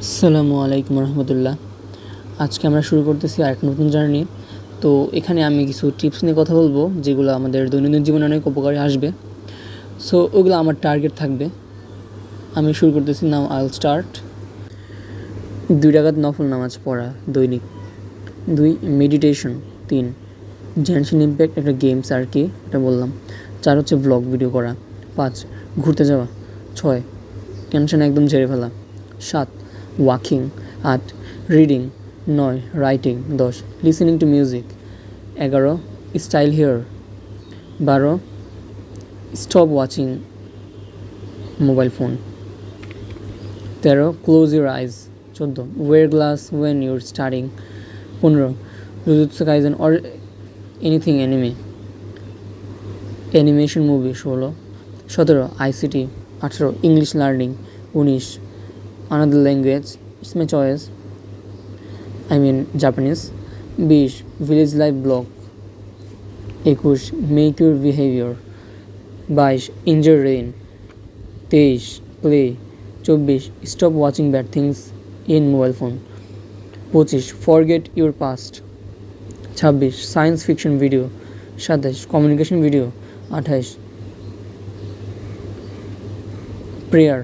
আসসালামু আলাইকুম রহমতুল্লাহ। আজকে আমরা শুরু করতেছি আরেক নতুন জার্নি। তো এখানে আমি কিছু টিপস নিয়ে কথা বলবো যেগুলো আমাদের দৈনন্দিন জীবনে অনেক উপকারে আসবে। সো ওগুলো আমার টার্গেট থাকবে। আমি শুরু করতেছি, নাও আই উইল স্টার্ট। 2 রাকাত নফল নামাজ পড়া দৈনিক। 2 মেডিটেশন। 3 জেনশন ইম্প্যাক্ট, একটা গেমস আর কি, এটা বললাম। 4 হচ্ছে ব্লগ ভিডিও করা। 5 ঘুরতে যাওয়া। 6 টেনশন একদম ঝেড়ে ফেলা। 7 walking. 8 reading. 9 writing. 10 listening to music. 11 style hair. 12 stop watching mobile phone. 13 close your eyes. 14 wear glass when your studying. 15 Jujutsu Kaisen or anything anime, animation movie. 16 17 ICT. 18 English learning. 19 another language, it's my choice, I mean Japanese. 20 village life blog. 21 make your behaviour. 22 enjoy rain. 23 play. 24 stop watching bad things in mobile phone. 25 forget your past. 26 science fiction video. 27 communication video. 28 prayer.